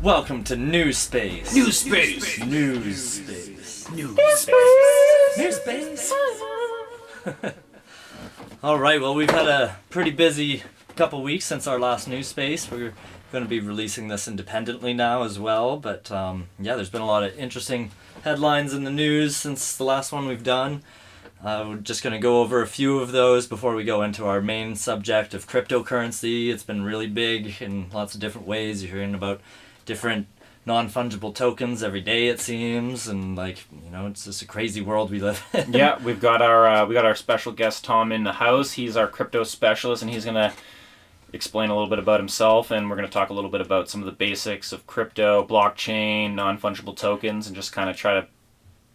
Welcome to NewzSpace. NewzSpace. NewzSpace. NewzSpace. NewzSpace. All right. Well, we've had a pretty busy couple weeks since our last NewzSpace. We're going to be releasing this independently now as well. But there's been a lot of interesting headlines in the news since the last one we've done. We're just going to go over a few of those before we go into our main subject of cryptocurrency. It's been really big in lots of different ways. You're hearing about different non-fungible tokens every day, it seems, and it's just a crazy world we live in. Yeah, we got our special guest Thom in the house. He's our crypto specialist, and he's gonna explain a little bit about himself, and we're gonna talk a little bit about some of the basics of crypto, blockchain, non-fungible tokens, and just kind of try to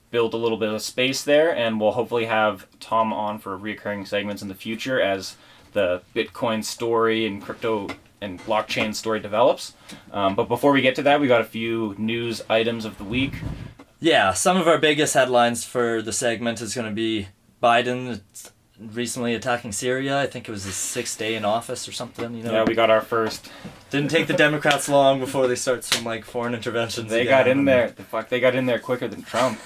build a little bit of space there. And we'll hopefully have Thom on for recurring segments in the future as the Bitcoin story and crypto and blockchain story develops. But before we get to that, we got a few news items of the week. Yeah, some of our biggest headlines for the segment is going to be Biden recently attacking Syria. I think it was his 6th day in office or something. Yeah, we got our first. Didn't take the Democrats long before they start some foreign interventions. They got in there. They got in there quicker than Trump.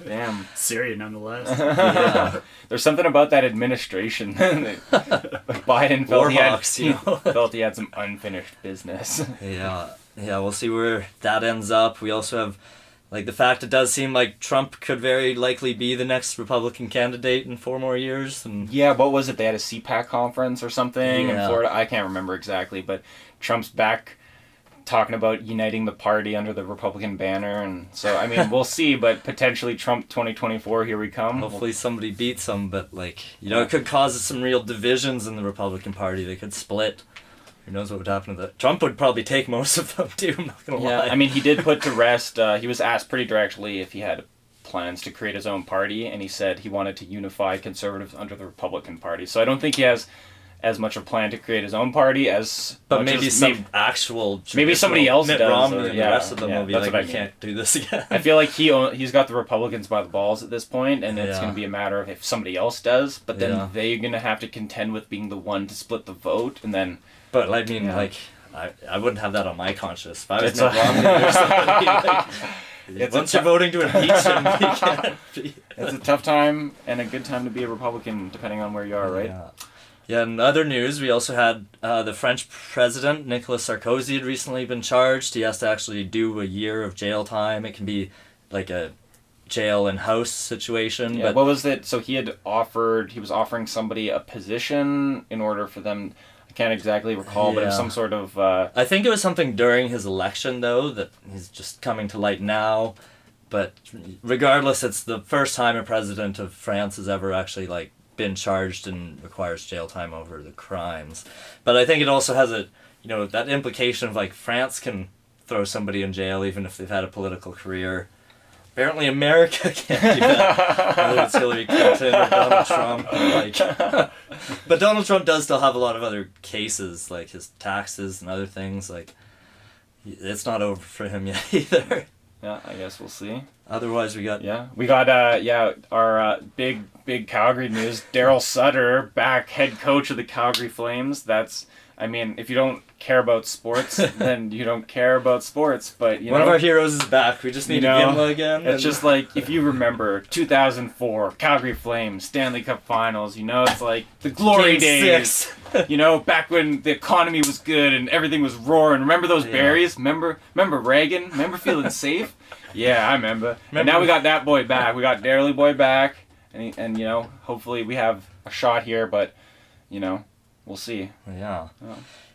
Damn. Syria, nonetheless. Yeah. There's something about that administration. Biden felt he had some unfinished business. Yeah, we'll see where that ends up. We also have the fact it does seem like Trump could very likely be the next Republican candidate in 4 more years. And yeah, what was it? They had a CPAC conference or something in Florida. I can't remember exactly, but Trump's back talking about uniting the party under the Republican banner. And so, we'll see, but potentially Trump 2024, here we come. Hopefully somebody beats him, but it could cause some real divisions in the Republican Party. They could split. Who knows what would happen to that? Trump would probably take most of them too, I'm not going to lie. He did put to rest, he was asked pretty directly if he had plans to create his own party, and he said he wanted to unify conservatives under the Republican Party. So I don't think he has as much of a plan to create his own party as... But maybe actual... Maybe somebody else Mitt does. Romney and the rest of them will be I can't do this again. I feel like he's got the Republicans by the balls at this point, and it's going to be a matter of if somebody else does, but then they're going to have to contend with being the one to split the vote, and then... But I wouldn't have that on my conscience. If I was Mitt Romney or somebody, once you're voting to impeach him, you can't be... It's a tough time and a good time to be a Republican, depending on where you are, right? Yeah, in other news, we also had the French president, Nicolas Sarkozy, had recently been charged. He has to actually do a year of jail time. It can be like a jail and house situation. Yeah, what was it? So he was offering somebody a position in order for them... I can't exactly recall, but it was some sort of... I think it was something during his election, though, that he's just coming to light now. But regardless, it's the first time a president of France has ever actually, been charged and requires jail time over the crimes. But I think it also has that implication of, France can throw somebody in jail even if they've had a political career. Apparently America can't do that. Whether it's Hillary Clinton or Donald Trump. But Donald Trump does still have a lot of other cases, like his taxes and other things. It's not over for him yet either. Yeah, I guess we'll see. Otherwise, we got our big Calgary news. Daryl Sutter, back head coach of the Calgary Flames. That's, if you don't care about sports, then you don't care about sports. But one of our heroes is back. We just need to get him again. It's just if you remember 2004 Calgary Flames Stanley Cup Finals. It's the glory days. Back when the economy was good and everything was roaring. Remember those berries? Remember Reagan? Remember feeling safe? Yeah, I remember. And now we got that boy back. We got Darely boy back, and hopefully we have a shot here. But we'll see. Yeah.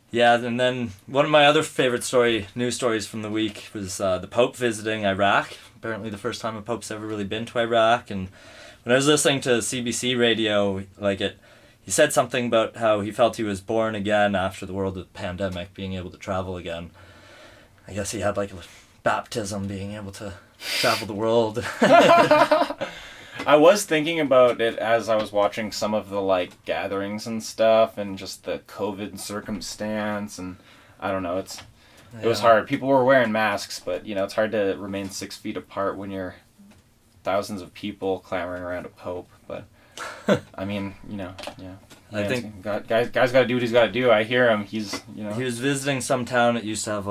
Yeah, and then one of my other favorite news stories from the week was the Pope visiting Iraq. Apparently the first time a Pope's ever really been to Iraq. And when I was listening to CBC radio, he said something about how he felt he was born again after the world pandemic, being able to travel again. I guess he had a baptism, being able to travel the world. I was thinking about it as I was watching some of the gatherings and stuff, and just the COVID circumstance, and I don't know, it was hard. People were wearing masks, but it's hard to remain 6 feet apart when you're thousands of people clamoring around a pope. But I think guy's got to do what he's got to do. I hear him. He's He was visiting some town that used to have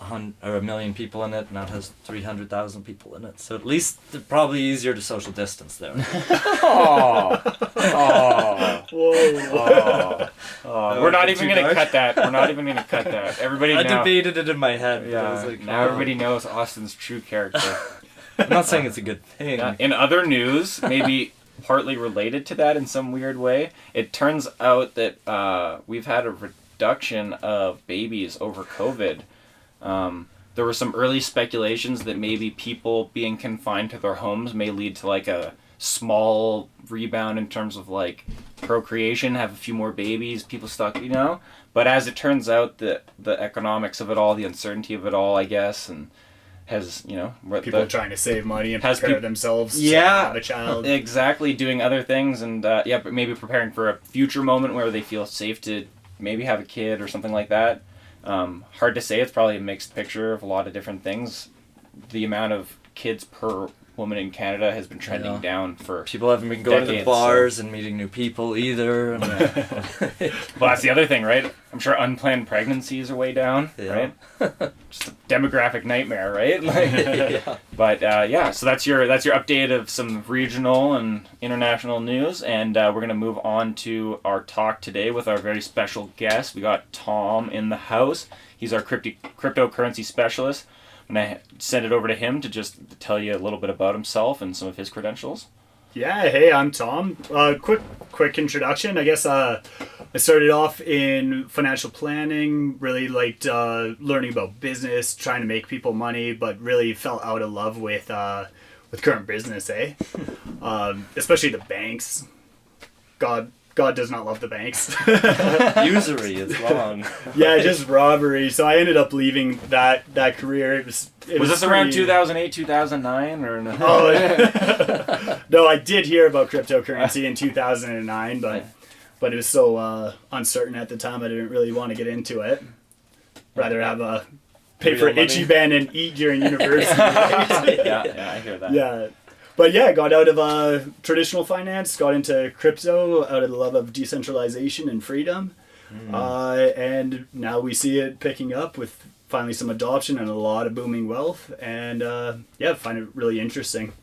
a million people in it, now it has 300,000 people in it. So at least they're probably easier to social distance there. Oh, oh, Whoa. oh. We're not even gonna cut that. We're not even gonna cut that. Everybody I now. debated it in my head. But I was Yeah. like, Now everybody knows Austin's true character. I'm not saying it's a good thing. In other news, maybe partly related to that in some weird way, it turns out that we've had a reduction of babies over COVID. There were some early speculations that maybe people being confined to their homes may lead to like a small rebound in terms of like procreation, have a few more babies, people stuck, you know. But as it turns out, the economics of it all, the uncertainty of it all, I guess, and has, you know, People trying to save money and has prepare peop- themselves to Yeah, have a child. exactly, doing other things, and yeah, but maybe preparing for a future moment where they feel safe to maybe have a kid or something like that. Hard to say. It's probably a mixed picture of a lot of different things. The amount of kids per woman in Canada has been trending down for People haven't been going to the decades, bars and meeting new people either. And, well, that's the other thing, right? I'm sure unplanned pregnancies are way down, Yeah. right? Just a demographic nightmare, right? Like, Yeah. But yeah, so that's your update of some regional and international news, and we're gonna move on to our talk today with our very special guest. We got Thom in the house. He's our cryptocurrency specialist. I'm gonna send it over to him to just tell you a little bit about himself and some of his credentials. Yeah, hey, I'm Thom. Quick introduction. I guess I started off in financial planning, really liked learning about business, trying to make people money, but really fell out of love with current business, especially the banks. God does not love the banks. Usury is wrong. Yeah, just robbery. So I ended up leaving that career. Was this around 2008, 2009, or no? Oh, no, I did hear about cryptocurrency in 2009, but it was so uncertain at the time. I didn't really want to get into it. Rather have a pay for Real money. Ichiban and eat during university. yeah, I hear that. Yeah. But yeah, got out of traditional finance, got into crypto out of the love of decentralization and freedom. And now we see it picking up with finally some adoption and a lot of booming wealth. And yeah, find it really interesting.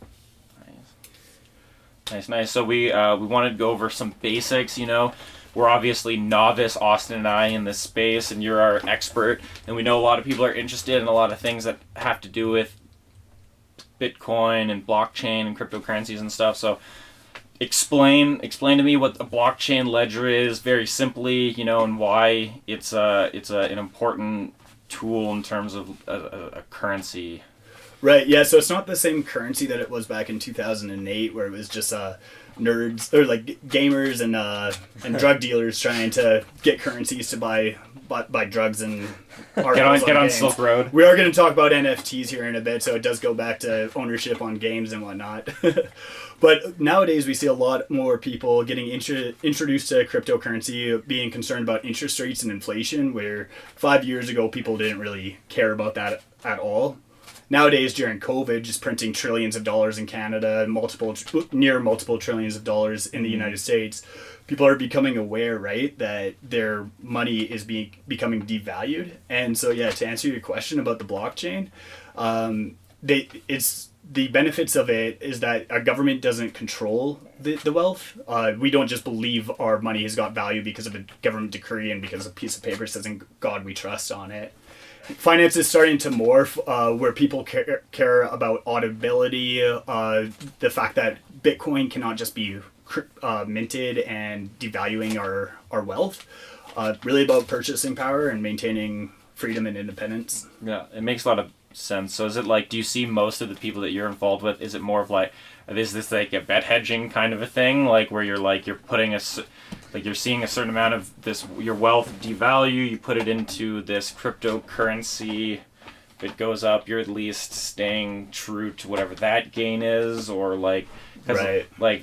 Nice. So we wanted to go over some basics, you know. We're obviously novice, Austin and I, in this space, and you're our expert. And we know a lot of people are interested in a lot of things that have to do with Bitcoin and blockchain and cryptocurrencies and stuff. So explain to me what a blockchain ledger is very simply, you know, and why it's an important tool in terms of a currency. Right, yeah, so it's not the same currency that it was back in 2008 where it was just nerds, or like gamers and drug dealers trying to get currencies to buy drugs and articles Get on games. Silk Road. We are going to talk about NFTs here in a bit, so it does go back to ownership on games and whatnot. But nowadays we see a lot more people getting introduced to cryptocurrency, being concerned about interest rates and inflation, where 5 years ago people didn't really care about that at all. Nowadays, during COVID, just printing trillions of dollars in Canada, near multiple trillions of dollars in the United States, people are becoming aware, right, that their money is becoming devalued. And so, yeah, to answer your question about the blockchain, the benefits of it is that a government doesn't control the wealth. We don't just believe our money has got value because of a government decree and because a piece of paper says, "In God we trust" on it. Finance is starting to morph where people care about auditability, the fact that Bitcoin cannot just be minted and devaluing our wealth. Really about purchasing power and maintaining freedom and independence. Yeah, it makes a lot of sense. So is it like, do you see most of the people that you're involved with, is it more of like, is this like a bet hedging kind of a thing, like where you're putting you're seeing a certain amount of this, your wealth devalue, you put it into this cryptocurrency, if it goes up, you're at least staying true to whatever that gain is, or like, Right. like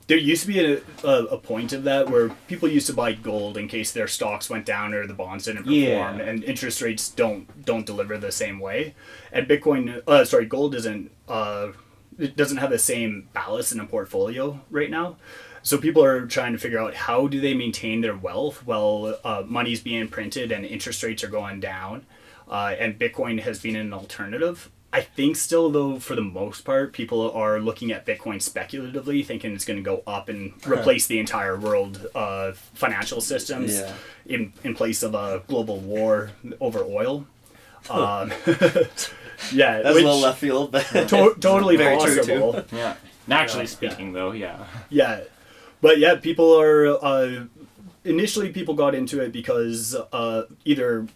There used to be a point of that where people used to buy gold in case their stocks went down or the bonds didn't perform, and interest rates don't deliver the same way. And gold doesn't have the same ballast in a portfolio right now. So people are trying to figure out how do they maintain their wealth while money's being printed and interest rates are going down. and Bitcoin has been an alternative. I think still, though, for the most part, people are looking at Bitcoin speculatively, thinking it's going to go up and replace the entire world financial systems in place of a global war over oil. Yeah, That's a little left field, but totally very possible. true too. Yeah. Naturally speaking, though, yeah. Yeah, but yeah, people are initially people got into it because either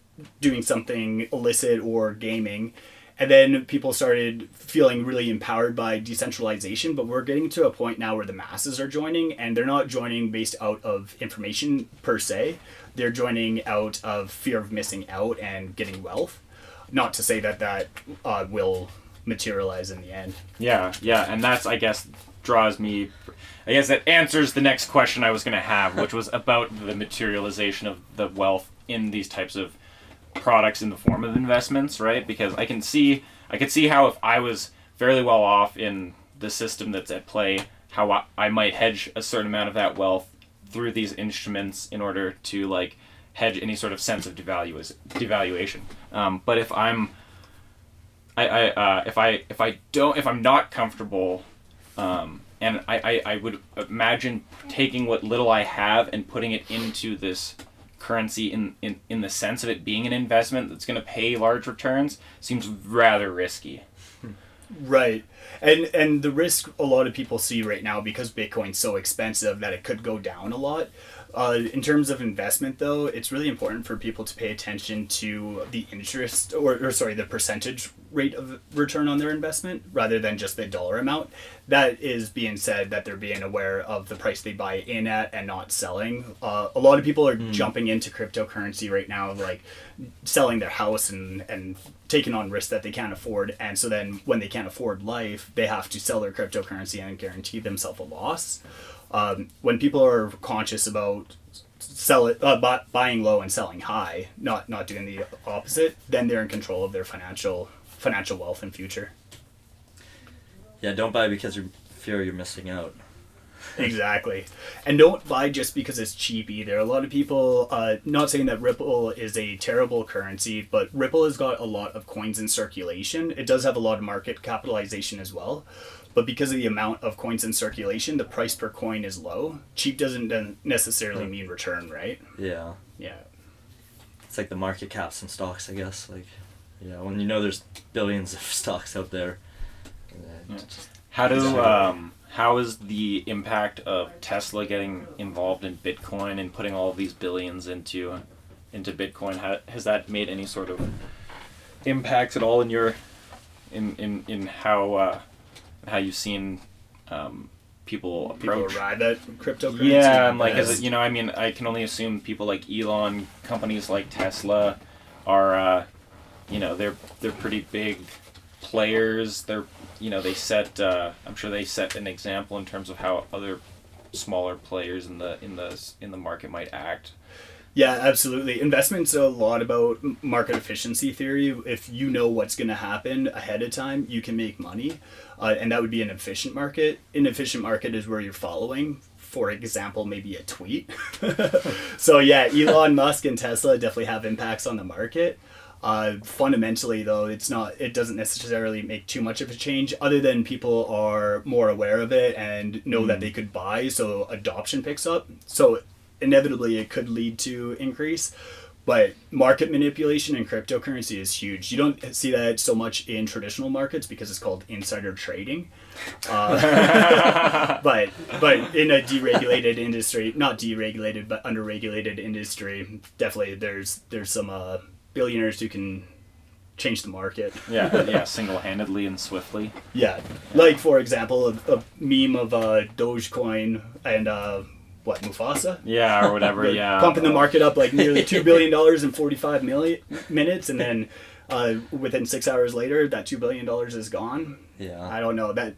doing something illicit or gaming. And then people started feeling really empowered by decentralization, but we're getting to a point now where the masses are joining, and they're not joining based out of information per se. They're joining out of fear of missing out and getting wealth. Not to say that will materialize in the end. Yeah, and that's, I guess, that answers the next question I was going to have, which was about the materialization of the wealth in these types of products in the form of investments, right? Because I could see how if I was fairly well off in the system that's at play, how I might hedge a certain amount of that wealth through these instruments in order to like hedge any sort of sense of devaluation. But if I'm not comfortable, and I would imagine taking what little I have and putting it into this currency in the sense of it being an investment that's going to pay large returns seems rather risky. Right. And the risk a lot of people see right now, because Bitcoin's so expensive, that it could go down a lot. In terms of investment, though, it's really important for people to pay attention to the interest the percentage rate of return on their investment rather than just the dollar amount. That is being said that they're being aware of the price they buy in at and not selling. A lot of people are jumping into cryptocurrency right now, like selling their house and taking on risks that they can't afford. And so then when they can't afford life, they have to sell their cryptocurrency and guarantee themselves a loss. When people are conscious about buying low and selling high, not doing the opposite, then they're in control of their financial wealth and future. Yeah, don't buy because you fear you're missing out. Exactly. And don't buy just because it's cheap either. A lot of people, not saying that Ripple is a terrible currency, but Ripple has got a lot of coins in circulation. It does have a lot of market capitalization as well. But because of the amount of coins in circulation, the price per coin is low. Cheap doesn't necessarily mean return, right? Yeah. Yeah. It's like the market caps and stocks, I guess. Like, yeah, when you know there's billions of stocks out there. How is the impact of Tesla getting involved in Bitcoin and putting all of these billions into Bitcoin? Has that made any sort of impacts at all in your in how you've seen people approach? People arrive at cryptocurrency? Yeah, and like, I can only assume people like Elon, companies like Tesla are, they're pretty big players. They set, I'm sure they set an example in terms of how other smaller players in the market might act. Yeah, absolutely. Investment's a lot about market efficiency theory. If you know what's going to happen ahead of time, you can make money. And that would be an efficient market. An efficient market is where you're following, for example, maybe a tweet. So yeah, Elon Musk and Tesla definitely have impacts on the market. Fundamentally, though, it doesn't necessarily make too much of a change, other than people are more aware of it and know that they could buy, so adoption picks up. So inevitably it could lead to increase, but market manipulation in cryptocurrency is huge. You don't see that so much in traditional markets because it's called insider trading. But in a deregulated industry, not deregulated but underregulated industry, definitely there's some billionaires who can change the market. Yeah, single-handedly and swiftly. Yeah, like for example, a meme of Dogecoin and Mufasa? Yeah, or whatever, yeah. Pumping the market up like nearly $2 billion in 45 minutes, and then within 6 hours later, that $2 billion is gone. Yeah. I don't know. That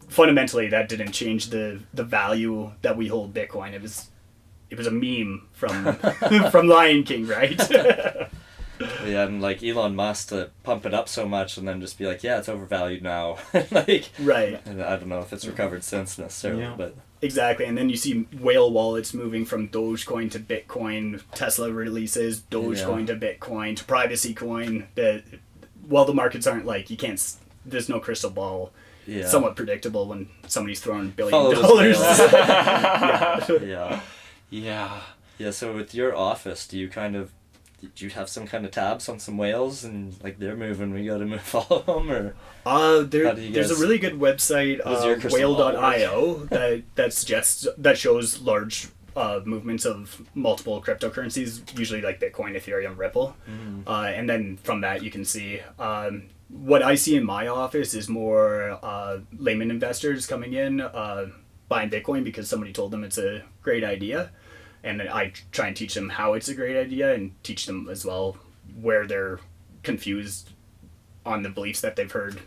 fundamentally, that didn't change the value that we hold Bitcoin. It was a meme from from Lion King, right? Yeah, and like Elon Musk to pump it up so much and then just be like, yeah, it's overvalued now. Like, Right. and I don't know if it's recovered since necessarily, Yeah. but Exactly, and then you see whale wallets moving from Dogecoin to Bitcoin. Tesla releases Dogecoin to Bitcoin to privacy coin. That while the markets aren't like you can't, there's no crystal ball. yeah. Somewhat predictable when somebody's throwing Follow $1 the billion. scales. Yeah. Yeah. Yeah. Yeah, so with your office, do you have some kind of tabs on some whales and like they're moving, we gotta move all of them, or How do you There's a guys- really good website, Does your crystal ball whale.io, that shows large movements of multiple cryptocurrencies, usually like Bitcoin, Ethereum, Ripple, and then from that you can see. What I see in my office is more layman investors coming in, buying Bitcoin because somebody told them it's a great idea, and I try and teach them how it's a great idea and teach them as well where they're confused on the beliefs that they've heard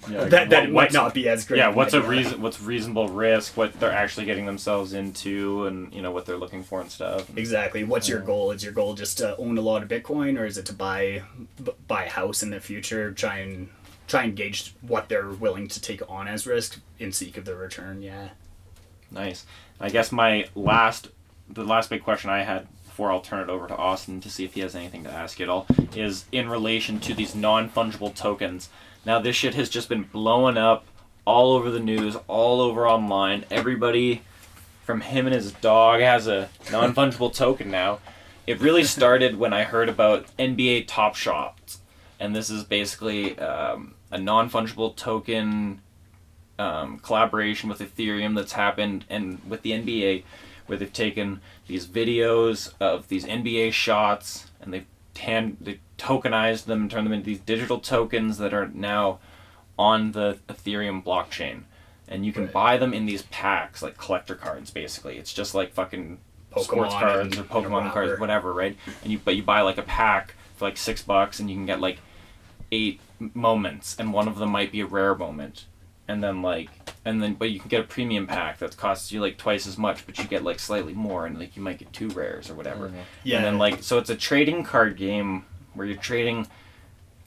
Yeah, that it might what's- not be as great. Yeah, of an what's a idea. reason? What's reasonable risk? What they're actually getting themselves into, and what they're looking for and stuff. Exactly. What's your goal? Is your goal just to own a lot of Bitcoin, or is it to buy a house in the future? Try and gauge what they're willing to take on as risk in seek of the return. Yeah. Nice. I guess the last big question I had before I'll turn it over to Austin to see if he has anything to ask you at all is in relation to these non-fungible tokens. Now this shit has just been blowing up all over the news, all over online. Everybody from him and his dog has a non-fungible token now. It really started when I heard about NBA Top Shots, and this is basically a non-fungible token collaboration with Ethereum that's happened, and with the NBA, where they've taken these videos of these NBA shots and they've tokenized them and turned them into these digital tokens that are now on the Ethereum blockchain, and you can buy them in these packs, like collector cards. Basically, it's just like fucking sports Pokemon cards or and Pokemon a cards, wrapper. whatever, right? And you buy like a pack for like $6, and you can get like 8 moments, and one of them might be a rare moment. But you can get a premium pack that costs you like twice as much, but you get like slightly more, and like you might get 2 rares or whatever. Yeah. And then like, so it's a trading card game where you're trading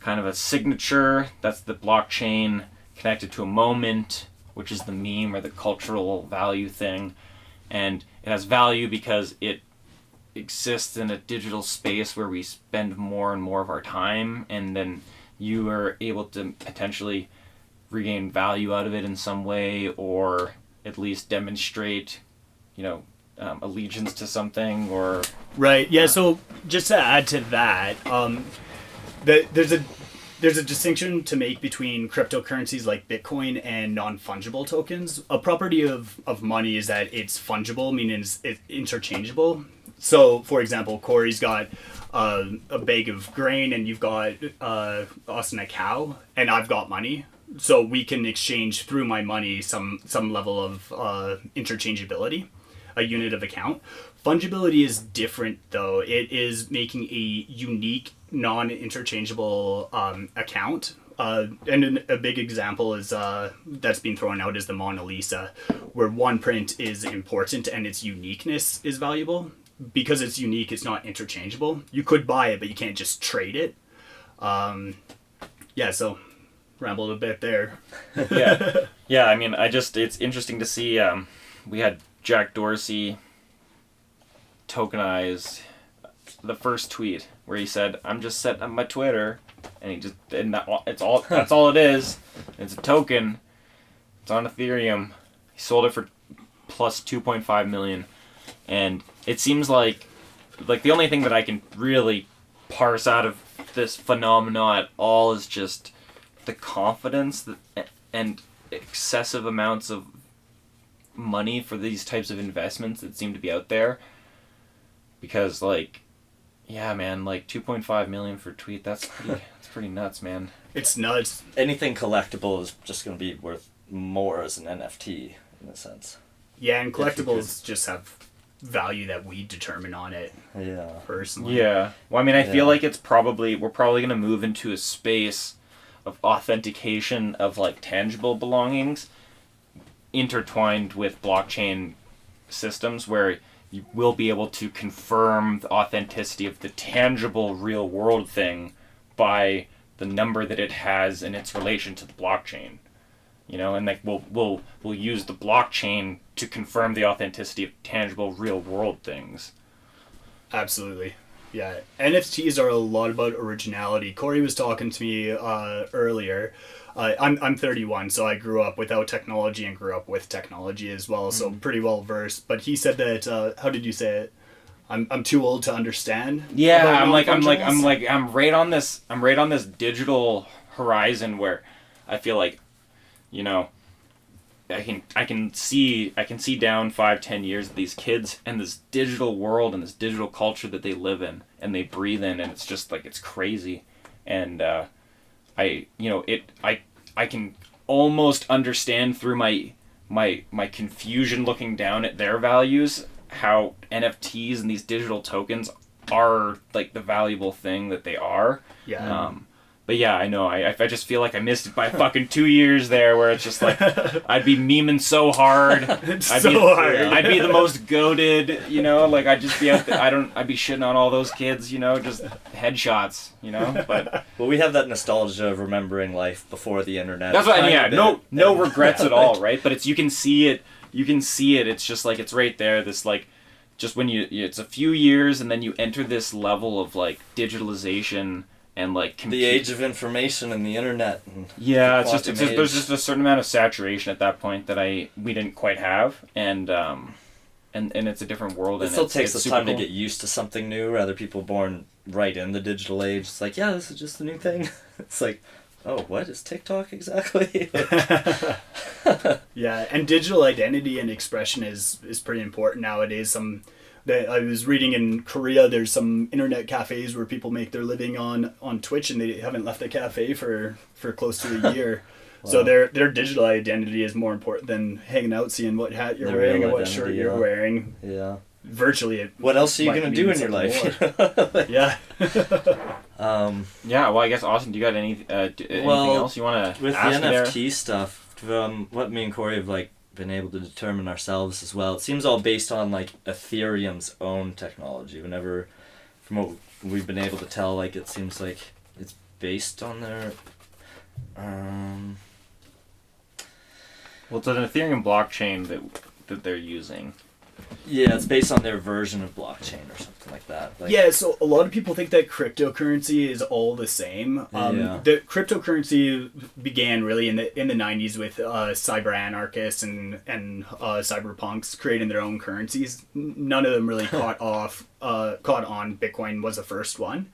kind of a signature, that's the blockchain, connected to a moment, which is the meme or the cultural value thing. And it has value because it exists in a digital space where we spend more and more of our time, and then you are able to potentially regain value out of it in some way, or at least demonstrate, allegiance to something, or Right. Yeah. So just to add to that, there's a distinction to make between cryptocurrencies like Bitcoin and non-fungible tokens. A property of money is that it's fungible, meaning it's interchangeable. So, for example, Corey's got a bag of grain, and you've got Austin a cow, and I've got money. So we can exchange through my money some level of interchangeability, a unit of account. Fungibility is different, though. It is making a unique, non-interchangeable account. And a big example is that's been thrown out is the Mona Lisa, where one print is important and its uniqueness is valuable. Because it's unique, it's not interchangeable. You could buy it, but you can't just trade it. So rambled a bit there. yeah. I mean, it's interesting to see. We had Jack Dorsey tokenize the first tweet where he said, "I'm just setting up my Twitter," and that's all it is. It's a token. It's on Ethereum. He sold it for plus 2.5 million, and it seems like the only thing that I can really parse out of this phenomenon at all is just the confidence and excessive amounts of money for these types of investments that seem to be out there. Because man, 2.5 million for a tweet, that's pretty nuts, man. It's nuts. anything collectible is just going to be worth more as an NFT in a sense. Yeah, and collectibles just have value that we determine on it Yeah. personally. Yeah. Well, I mean, I feel Yeah. like we're probably going to move into a space of authentication of tangible belongings intertwined with blockchain systems where you will be able to confirm the authenticity of the tangible real world thing by the number that it has in its relation to the blockchain. You know, and like we'll use the blockchain to confirm the authenticity of tangible real world things. Absolutely. Yeah. NFTs are a lot about originality. Corey was talking to me earlier. I'm 31, so I grew up without technology and grew up with technology as well, so pretty well versed. But he said that how did you say it? I'm too old to understand. Yeah, I'm right on this digital horizon where I feel like, you know, I can see down 5-10 years of these kids and this digital world and this digital culture that they live in and they breathe in, and it's just like, it's crazy. And I can almost understand through my confusion looking down at their values how NFTs and these digital tokens are like the valuable thing that they are. Yeah. But yeah, I know. I just feel like I missed it by fucking 2 years there, where it's just like I'd be memeing so hard. I'd be the most goated, you know. Like I'd just be out there. I'd be shitting on all those kids, you know, just headshots, you know. But well, we have that nostalgia of remembering life before the internet. That's what. Yeah, no regrets at all, right? But it's you can see it. It's just like it's right there. This like, just when it's a few years and then you enter this level of like digitalization. And like the age of information and the internet. And there's just a certain amount of saturation at that point that we didn't quite have, and it's a different world. It still takes us time to get used to something new. Rather, people born right in the digital age, it's like, yeah, this is just a new thing. It's like, oh, what is TikTok exactly? Yeah, and digital identity and expression is pretty important nowadays. I was reading in Korea, there's some internet cafes where people make their living on Twitch, and they haven't left the cafe for close to a year. Wow. So their digital identity is more important than hanging out, seeing what hat you're wearing and what shirt you're wearing. Yeah. Virtually. What else are you going to do in your life? Yeah. Yeah, well, I guess, Austin, do you got anything else you want to ask me there? With the NFT stuff, what me and Corey have like been able to determine ourselves as well, it seems all based on like Ethereum's own technology. Whenever, from what we've been able to tell, like it seems like it's based on their well, it's an Ethereum blockchain that they're using. Yeah, it's based on their version of blockchain or something like that. Like, yeah, so a lot of people think that cryptocurrency is all the same. The cryptocurrency began really in the 90s with cyber anarchists and cyberpunks creating their own currencies. None of them really caught on. Bitcoin was the first one.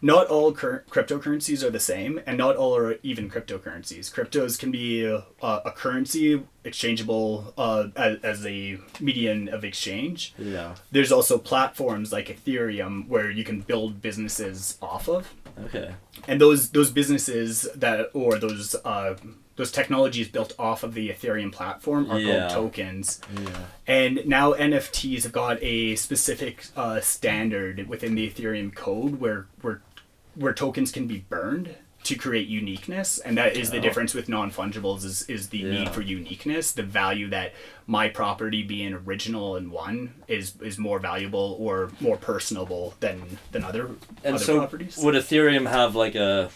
Not all cryptocurrencies are the same, and not all are even cryptocurrencies. Cryptos can be a currency exchangeable as a medium of exchange. Yeah. There's also platforms like Ethereum where you can build businesses off of. Okay. And those businesses those technologies built off of the Ethereum platform are called tokens. Yeah. And now NFTs have got a specific standard within the Ethereum code where tokens can be burned to create uniqueness, and that is the difference with non-fungibles is the need for uniqueness. The value that my property being original and one is more valuable or more personable than other properties. Would Ethereum have like a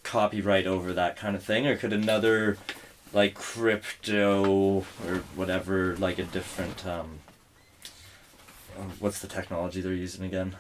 copyright over that kind of thing, or could another like crypto or whatever, like a different what's the technology they're using again?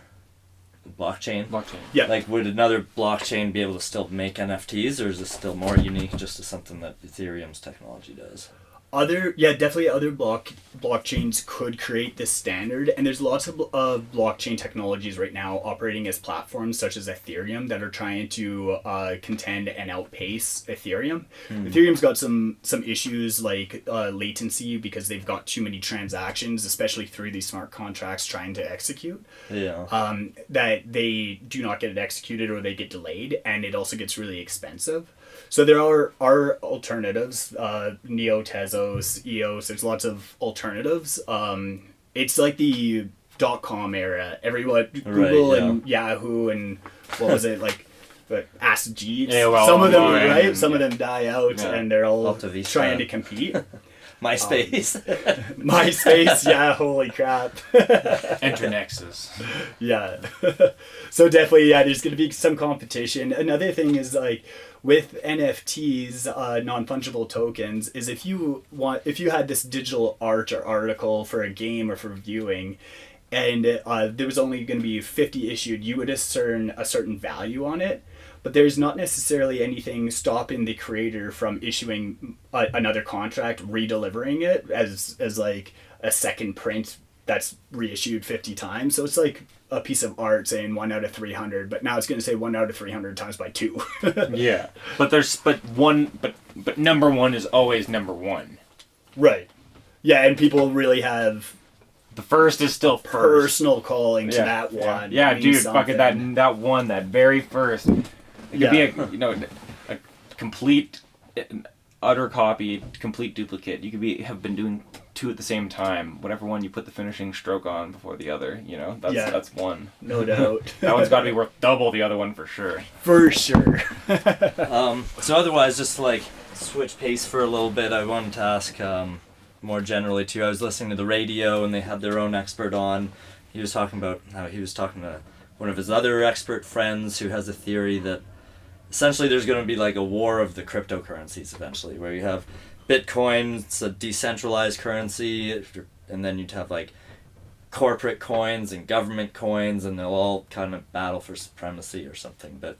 Blockchain. Yeah. Like, would another blockchain be able to still make NFTs, or is this still more unique just to something that Ethereum's technology does? Definitely other blockchains could create this standard, and there's lots of blockchain technologies right now operating as platforms such as Ethereum that are trying to contend and outpace Ethereum. Ethereum's got some issues like latency because they've got too many transactions, especially through these smart contracts trying to execute. Yeah. That they do not get it executed or they get delayed, and it also gets really expensive. So there are alternatives, Neo, Tezos, EOS, there's lots of alternatives. It's like the .com era. Everyone, Google and Yahoo and what was it, like, Ask Jeeves. Some of them, Some of them die out and they're all trying to compete. MySpace. MySpace, yeah, holy crap. Enter Nexus. Yeah. So definitely, yeah, there's going to be some competition. Another thing is like with NFTs, non-fungible tokens, is if you had this digital art or article for a game or for viewing, and there was only going to be 50 issued, you would assign a certain value on it. But there's not necessarily anything stopping the creator from issuing another contract, redelivering it as like a second print that's reissued 50 times. So it's like a piece of art saying 1 out of 300, but now it's going to say 1 out of 300 times by 2. Yeah, but number one is always number one. Right. Yeah, and people really have the first is still first. Personal calling to that one. Yeah, dude, fucking that one, that very first. It could be a complete, utter copy, complete duplicate. You could have been doing 2 at the same time. Whatever one you put the finishing stroke on before the other, that's one. No doubt. That one's got to be worth double the other one for sure. For sure. So otherwise, just to like switch pace for a little bit, I wanted to ask more generally too. I was listening to the radio and they had their own expert on. He was talking about how he was talking to one of his other expert friends who has a theory that essentially there's going to be like a war of the cryptocurrencies eventually, where you have Bitcoin, it's a decentralized currency, and then you'd have like corporate coins and government coins, and they'll all kind of battle for supremacy or something. But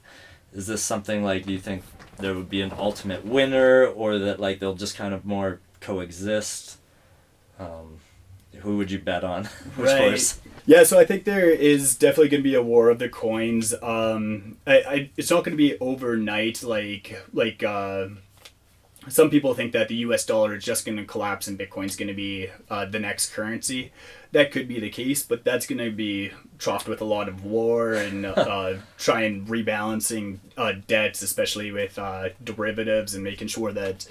is this something like, do you think there would be an ultimate winner, or that like they'll just kind of more coexist? Who would you bet on? Which horse? Yeah, so I think there is definitely going to be a war of the coins. It's not going to be overnight like some people think that the US dollar is just going to collapse and Bitcoin's going to be the next currency. That could be the case, but that's going to be troughed with a lot of war and trying rebalancing debts, especially with derivatives, and making sure that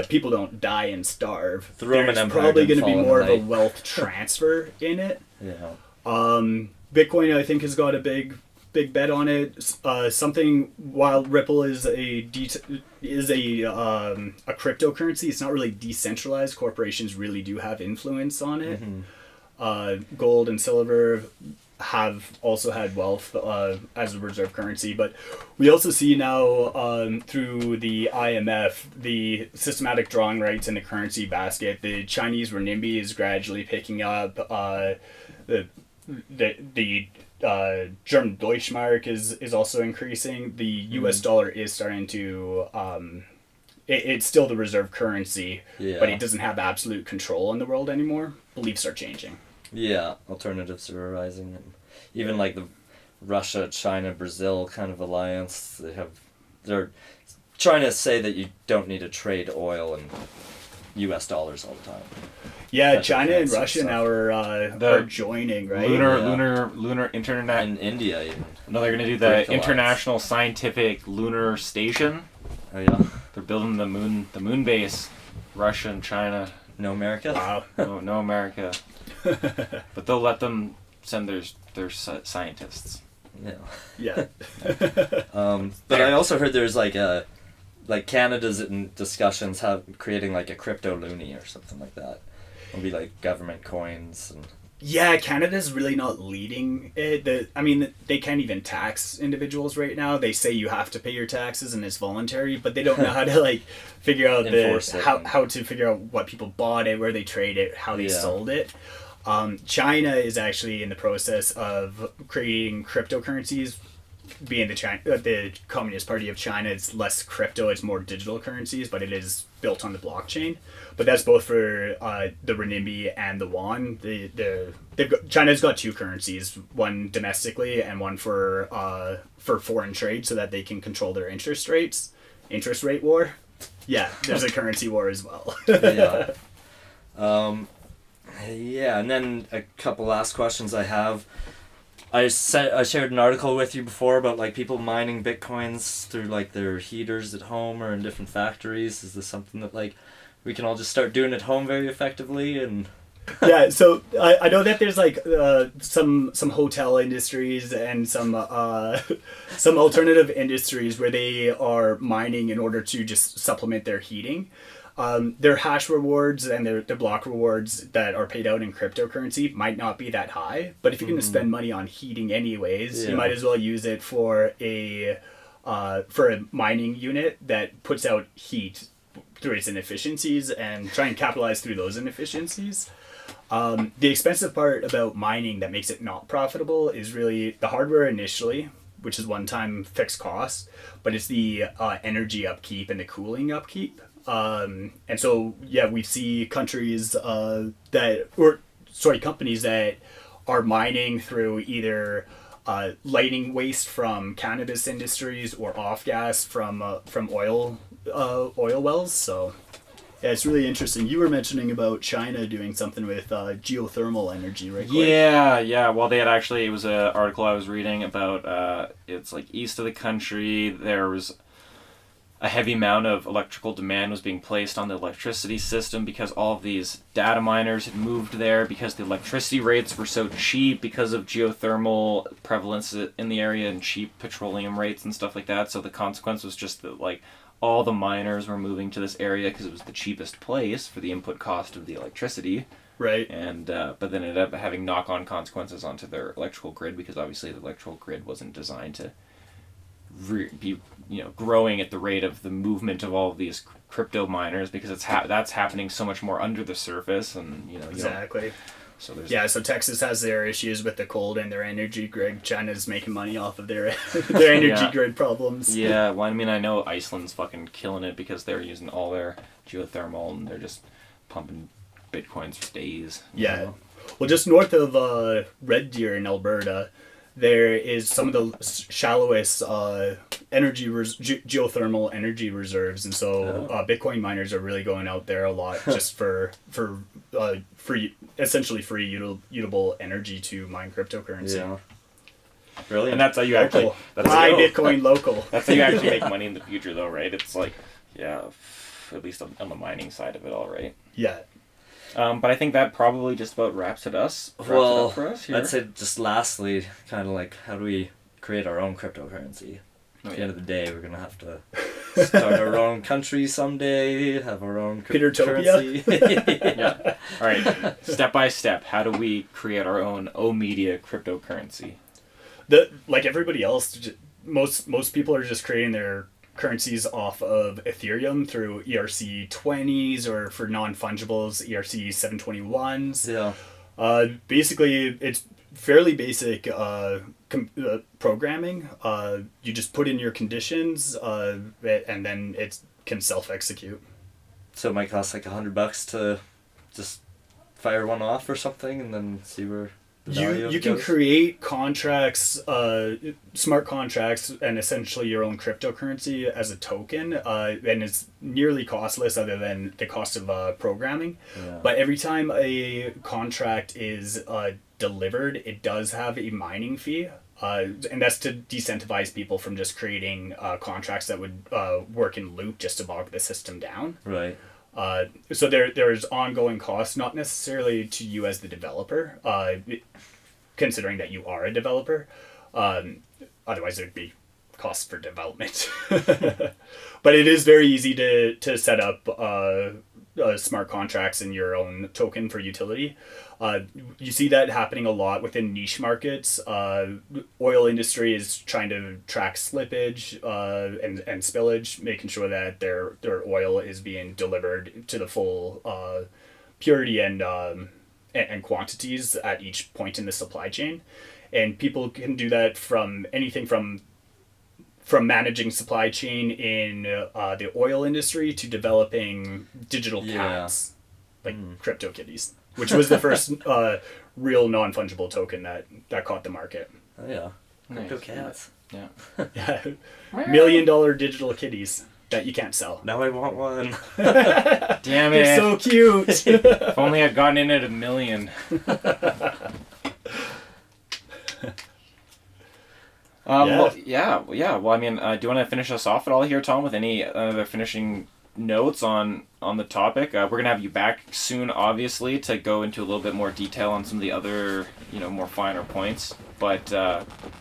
people don't die and starve. There's probably going to be more of a wealth transfer in it. Yeah. Bitcoin, I think, has got a big bet on it. Something, while Ripple is a cryptocurrency, it's not really decentralized. Corporations really do have influence on it. Mm-hmm. Gold and silver have also had wealth as a reserve currency, but we also see now through the IMF the systematic drawing rights in the currency basket. The Chinese renminbi is gradually picking up. The German Deutschmark is also increasing. The US dollar is starting to it's still the reserve currency, but it doesn't have absolute control in the world anymore. Beliefs are changing. Yeah, alternatives are arising, and even like the Russia, China, Brazil kind of alliance. They're trying to say that you don't need to trade oil and US dollars all the time. Yeah, that's China and Russia now are joining, right? Lunar internet. And India even. No, they're going to do the International Scientific Lunar Station. Oh yeah. They're building the moon base. Russia and China. No America? Wow. No America. But they'll let them send their scientists. Yeah. But I also heard there's like Canada's in discussions creating like a crypto loonie or something like that. It'll be like government coins and. Yeah, Canada's really not leading it. They can't even tax individuals right now. They say you have to pay your taxes and it's voluntary, but they don't know how to like figure out how to figure out what people bought it, where they trade it, how they sold it. China is actually in the process of creating cryptocurrencies. Being the Communist Party of China, it's less crypto, it's more digital currencies, but it is built on the blockchain. But that's both for the renminbi and the yuan. China's got 2 currencies, one domestically and one for foreign trade, so that they can control their interest rates. Interest rate war. Yeah, there's a currency war as well. Yeah, and then a couple last questions I have. I shared an article with you before about like people mining bitcoins through like their heaters at home or in different factories. Is this something that like we can all just start doing at home very effectively? And yeah, so I know that there's like some hotel industries and some alternative industries where they are mining in order to just supplement their heating. Their hash rewards and their block rewards that are paid out in cryptocurrency might not be that high, but if you're going to spend money on heating anyways, you might as well use it for a mining unit that puts out heat through its inefficiencies and try and capitalize through those inefficiencies. The expensive part about mining that makes it not profitable is really the hardware initially, which is one-time fixed costs, but it's the energy upkeep and the cooling upkeep. And so, yeah, we see companies that are mining through either lighting waste from cannabis industries or off gas from oil wells. So, yeah, it's really interesting. You were mentioning about China doing something with geothermal energy, right? Clay? Yeah. Well, they had actually, it was an article I was reading about, it's like east of the country, there was a heavy amount of electrical demand was being placed on the electricity system because all of these data miners had moved there because the electricity rates were so cheap because of geothermal prevalence in the area and cheap petroleum rates and stuff like that. So the consequence was just that, like, all the miners were moving to this area because it was the cheapest place for the input cost of the electricity. Right. And but then it ended up having knock-on consequences onto their electrical grid because obviously the electrical grid wasn't designed to be growing at the rate of the movement of all of these crypto miners because that's happening so much more under the surface and exactly. So there's so Texas has their issues with the cold and their energy grid. China's making money off of their their energy grid problems. Yeah, well, I mean, I know Iceland's fucking killing it because they're using all their geothermal and they're just pumping bitcoins for days. Yeah. Well, just north of Red Deer in Alberta, there is some of the shallowest geothermal energy reserves, and so Bitcoin miners are really going out there a lot just for essentially free usable energy to mine cryptocurrency. Yeah. Really? And that's how you actually buy Bitcoin local. That's how you actually make money in the future, though, right? It's like, yeah, at least on the mining side of it, all right. Yeah. But I think that probably just about wraps it up for us here. I'd say just lastly, kind of like, how do we create our own cryptocurrency? At the end of the day, we're going to have to start our own country someday, have our own cryptocurrency. Yeah. All right, step by step, how do we create our own O-Media cryptocurrency? Like everybody else, most people are just creating their currencies off of Ethereum through ERC-20s or for non-fungibles, ERC-721s. Yeah. Basically, it's fairly basic programming. You just put in your conditions and then it can self-execute. So it might cost like $100 to just fire one off or something and then see where the value you can goes? create contracts, smart contracts, and essentially your own cryptocurrency as a token, and it's nearly costless other than the cost of programming. Yeah. But every time a contract is delivered, it does have a mining fee. And that's to decentivize people from just creating contracts that would work in loop just to bog the system down. Right. So there's ongoing costs, not necessarily to you as the developer, considering that you are a developer. Otherwise, there'd be costs for development. But it is very easy to set up smart contracts in your own token for utility. You see that happening a lot within niche markets. Oil industry is trying to track slippage and spillage, making sure that their oil is being delivered to the full purity and quantities at each point in the supply chain. And people can do that from anything from managing supply chain in the oil industry to developing digital cats, like CryptoKitties, which was the first real non-fungible token that caught the market. Oh yeah. Crypto Nice. cats. Yeah. Yeah. $1 million digital kitties that you can't sell. Now I want one. Damn it. They're so cute. If only I'd gotten in at $1 million. Well, I mean, do you want to finish us off at all here, Tom, with any other finishing notes on the topic. We're gonna have you back soon, obviously, to go into a little bit more detail on some of the other, more finer points. But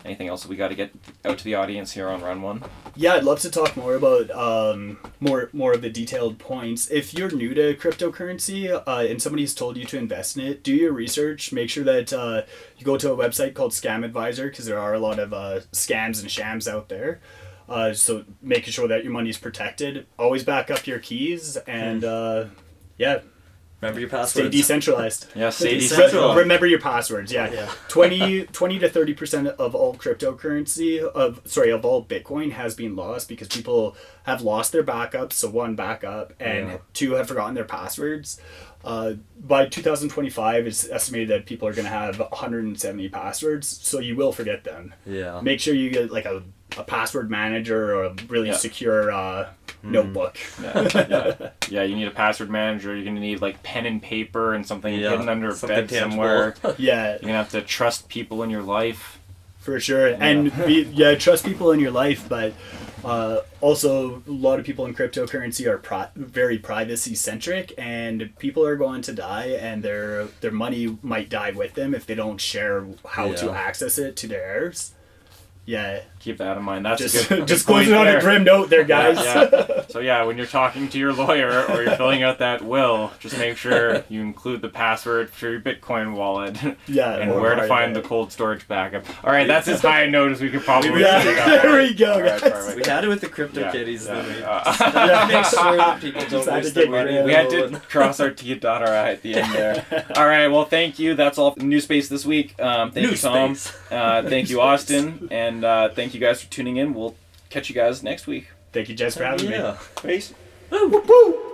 anything else that we got to get out to the audience here on Run One? Yeah, I'd love to talk more about more of the detailed points. If you're new to cryptocurrency and somebody's told you to invest in it, do your research. Make sure that you go to a website called Scam Advisor, because there are a lot of scams and shams out there. So making sure that your money's protected. Always back up your keys and Remember your stay passwords. decentralized. Yeah, stay decentralized. Remember your passwords. Yeah. 20 to 30% of all cryptocurrency of all Bitcoin has been lost because people have lost their backups. So one, backup, and two, have forgotten their passwords. By 2025, it's estimated that people are going to have 170 passwords, so you will forget them. Yeah. Make sure you get like a password manager or a really secure notebook. Yeah, you need a password manager. You're going to need like pen and paper and something hidden under a bed tangible. somewhere. Yeah. You're going to have to trust people in your life. For sure. And trust people in your life, but also a lot of people in cryptocurrency are very privacy centric, and people are going to die, and their money might die with them if they don't share how to access it to their heirs. Yeah. Keep that in mind. That's just good. just closing on a grim note there, guys. So when you're talking to your lawyer or you're filling out that will, just make sure you include the password for your Bitcoin wallet. And where to find the cold storage backup. All right, that's as high a note as we could probably there we go, guys. Right, we had it with the crypto kitties. Then we make sure that people don't waste their money. We had to cross our T and dot our I at the end there. All right, well, thank you. That's all for NewzSpace this week. Thank you, Thom. Thank you, Austin. And thank you guys for tuning in. We'll catch you guys next week. Thank you, Jess, for having me. Peace. Woo, woo, woo.